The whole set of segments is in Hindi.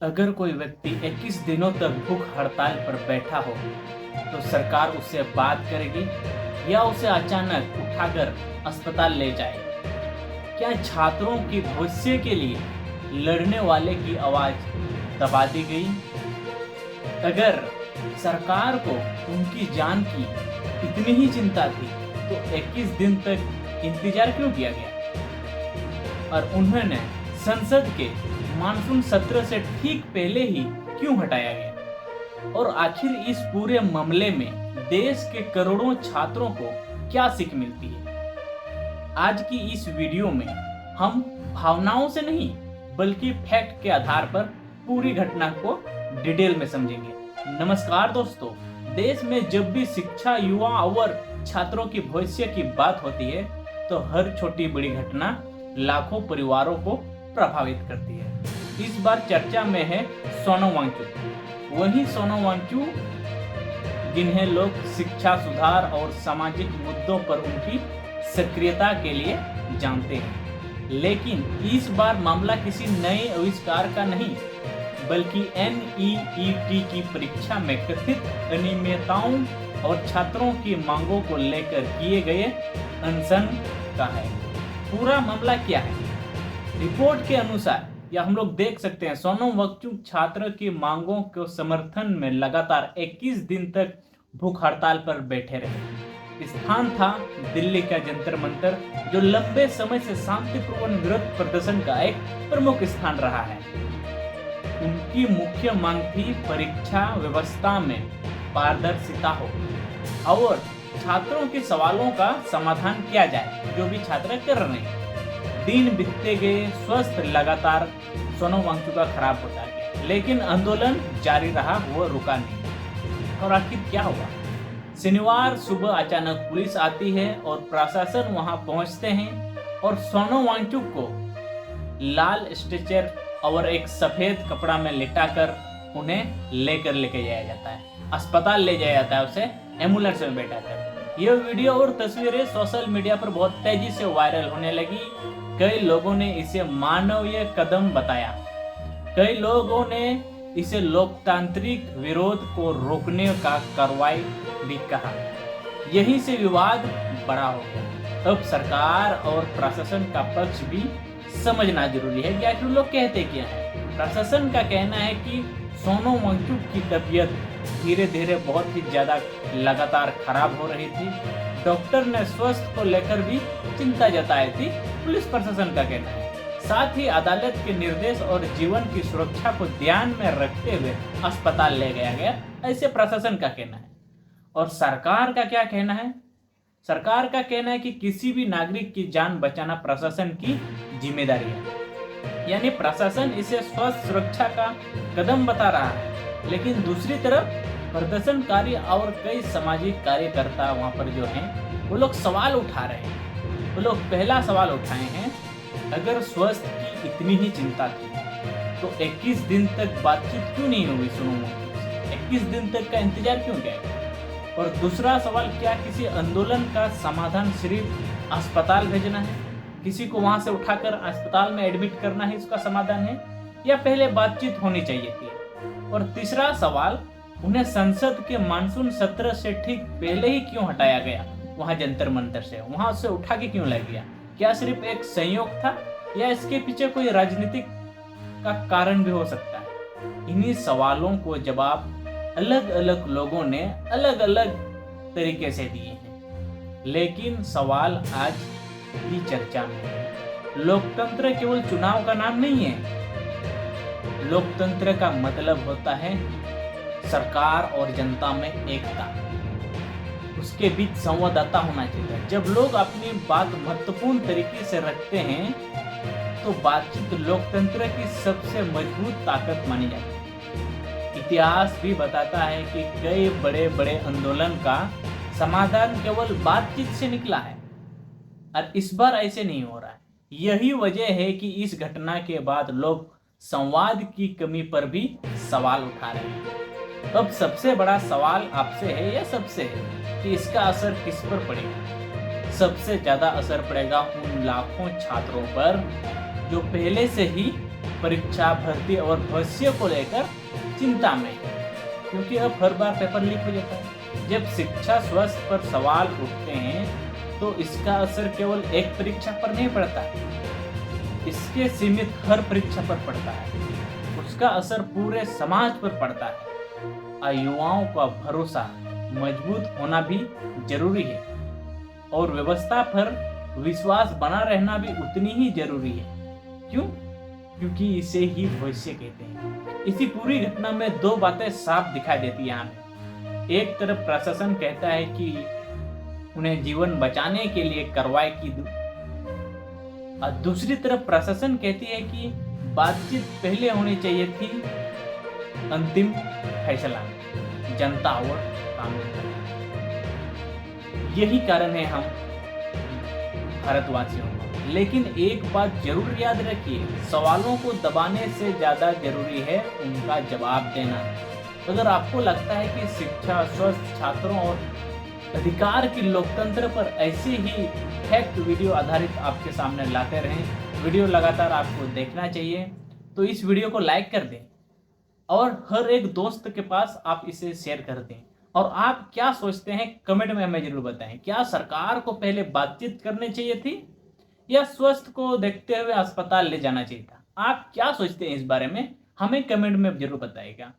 अगर कोई व्यक्ति 21 दिनों तक भूख हड़ताल पर बैठा हो तो सरकार उससे बात करेगी या उसे अचानक उठाकर अस्पताल ले जाएगी। क्या छात्रों की भविष्य के लिए लड़ने वाले की आवाज दबा दी गई? अगर सरकार को उनकी जान की इतनी ही चिंता थी तो 21 दिन तक इंतजार क्यों किया गया और उन्होंने संसद के मानसून सत्र से ठीक पहले ही क्यों हटाया गया? और आखिर इस पूरे मामले में देश के करोड़ों छात्रों को क्या सीख मिलती है? आज की इस वीडियो में हम भावनाओं से नहीं बल्कि फैक्ट के आधार पर पूरी घटना को डिटेल में समझेंगे। नमस्कार दोस्तों, देश में जब भी शिक्षा, युवा और छात्रों की भविष्य की बात होती है तो हर छोटी बड़ी घटना लाखों परिवारों को प्रभावित करती है। इस बार चर्चा में है सोनम वांगचुक। वही सोनम वांगचुक जिन्हें लोग शिक्षा सुधार और सामाजिक मुद्दों पर उनकी सक्रियता के लिए जानते हैं। लेकिन इस बार मामला किसी नए आविष्कार का नहीं बल्कि NEET की परीक्षा में कथित अनियमितताओं और छात्रों की मांगों को लेकर किए गए अनशन का है। पूरा मामला क्या है? रिपोर्ट के अनुसार या हम लोग देख सकते हैं, सोनम वांगचुक छात्र की मांगों के समर्थन में लगातार 21 दिन तक भूख हड़ताल पर बैठे रहे। स्थान था दिल्ली का जंतर मंतर, जो लंबे समय से शांतिपूर्ण विरोध प्रदर्शन का एक प्रमुख स्थान रहा है। उनकी मुख्य मांग थी परीक्षा व्यवस्था में पारदर्शिता हो और छात्रों के सवालों का समाधान किया जाए जो भी छात्र कर रहे हैं। दिन बीतते गए, स्वास्थ्य लगातार सोनम वांगचुक का खराब होता गया, लेकिन आंदोलन जारी रहा, वो रुका नहीं। और आखिर क्या हुआ? शनिवार सुबह अचानक पुलिस आती है और प्रशासन वहां पहुंचते हैं और सोनम वांगचुक को लाल स्ट्रेचर और एक सफेद कपड़ा में लिटाकर उन्हें लेके जाया जाता है, अस्पताल ले जाया जाता है, उसे एम्बुलेंस में बैठा कर। यह वीडियो और तस्वीरें सोशल मीडिया पर बहुत तेजी से वायरल होने लगी। कई लोगों ने इसे मानवीय कदम बताया, कई लोगों ने इसे लोकतांत्रिक विरोध को रोकने का कार्रवाई भी कहा। यहीं से विवाद बड़ा हो गया। अब सरकार और प्रशासन का पक्ष भी समझना जरूरी है कि आखिर लोग कहते क्या है। प्रशासन का कहना है कि सोनम वांगचुक की तबीयत धीरे धीरे बहुत ही ज्यादा लगातार खराब हो रही थी। डॉक्टर ने स्वास्थ्य को लेकर भी चिंता जताई थी, पुलिस प्रशासन का कहना है। साथ ही अदालत के निर्देश और जीवन की सुरक्षा को ध्यान में रखते हुए अस्पताल ले गया, ऐसे प्रशासन का कहना है। और सरकार का क्या कहना है? सरकार का कहना है कि किसी भी नागरिक की जान बचाना प्रशासन की जिम्मेदारी है, यानी प्रशासन इसे स्वास्थ्य सुरक्षा का कदम बता रहा है। लेकिन दूसरी तरफ प्रदर्शनकारी और कई सामाजिक कार्यकर्ता वहां पर जो हैं वो लोग सवाल उठा रहे हैं। वो लोग पहला सवाल उठाए हैं, अगर स्वास्थ्य की इतनी ही चिंता थी तो 21 दिन तक बातचीत क्यों नहीं हुई? सुनो, 21 दिन तक का इंतजार क्यों किया? और दूसरा सवाल, क्या किसी आंदोलन का समाधान सिर्फ अस्पताल भेजना है, किसी को वहां से उठाकर अस्पताल में एडमिट करना है, इसका समाधान है, या पहले बातचीत होनी चाहिए थी? और तीसरा सवाल, उन्हें संसद के मानसून सत्र से ठीक पहले ही क्यों हटाया गया? वहां जंतर मंतर से वहां से उठा के क्यों लाया गया? क्या सिर्फ एक संयोग था या इसके पीछे कोई राजनीतिक का कारण भी हो सकता है? इन्हीं सवालों को जवाब अलग अलग लोगों ने अलग अलग तरीके से दिए हैं, लेकिन सवाल आज भी चर्चा में है। लोकतंत्र केवल चुनाव का नाम नहीं है। लोकतंत्र का मतलब होता है सरकार और जनता में एकता, उसके बीच संवाददाता होना चाहिए। जब लोग अपनी बात महत्वपूर्ण तरीके से रखते हैं तो बातचीत लोकतंत्र की सबसे मजबूत ताकत मानी जाती है। इतिहास भी बताता है कि कई बड़े बड़े आंदोलन का समाधान केवल बातचीत से निकला है और इस बार ऐसे नहीं हो रहा है। यही वजह है कि इस घटना के बाद लोग संवाद की कमी पर भी सवाल उठा रहे हैं। अब सबसे बड़ा सवाल आपसे है या सबसे है कि इसका असर किस पर पड़ेगा? सबसे ज्यादा असर पड़ेगा उन लाखों छात्रों पर जो पहले से ही परीक्षा, भर्ती और भविष्य को लेकर चिंता में है, क्योंकि अब हर बार पेपर लीक हो जाता है। जब शिक्षा स्वास्थ्य पर सवाल उठते हैं तो इसका असर केवल एक परीक्षा पर नहीं पड़ता, इसके सीमित हर परीक्षा पर पड़ता है। उसका असर पूरे समाज पर पड़ता है। युवाओं का भरोसा मजबूत होना भी जरूरी है और व्यवस्था पर विश्वास बना रहना भी उतनी ही जरूरी है। क्यों? क्योंकि इसे ही भविष्य कहते हैं। इसी पूरी घटना में दो बातें साफ दिखाई देती हैं हमें। एक तरफ प्रशासन कहता है कि उन्हें जीवन बचाने के लिए कार्रवाई की, और दूसरी तरफ प्रशासन कहती है कि बातचीत पहले होनी चाहिए थी, अंतिम फैसला जनता और कानून का। यही कारण है हम भारतवासियों को। लेकिन एक बात जरूर याद रखिए, सवालों को दबाने से ज्यादा जरूरी है उनका जवाब देना। अगर आपको लगता है कि शिक्षा, स्वास्थ्य, छात्रों और अधिकार की लोकतंत्र पर ऐसे ही फैक्ट वीडियो आधारित आपके सामने लाते रहें, वीडियो लगातार आपको देखना चाहिए, तो इस वीडियो को लाइक कर दें और हर एक दोस्त के पास आप इसे शेयर कर दें। और आप क्या सोचते हैं कमेंट में हमें जरूर बताएं। क्या सरकार को पहले बातचीत करनी चाहिए थी या स्वास्थ्य को देखते हुए अस्पताल ले जाना चाहिए था? आप क्या सोचते हैं इस बारे में, हमें कमेंट में जरूर बताइएगा।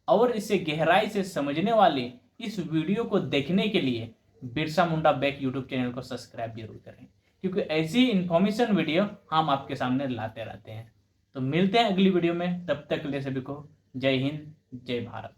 और इसे गहराई से समझने वाले इस वीडियो को देखने के लिए Birsa Munda back YouTube channel को सब्सक्राइब जरूर करें, क्योंकि ऐसी इंफॉर्मेशन वीडियो हम आपके सामने लाते रहते हैं। तो मिलते हैं अगली वीडियो में, तब तक के लिए सभी को जय हिंद, जय भारत।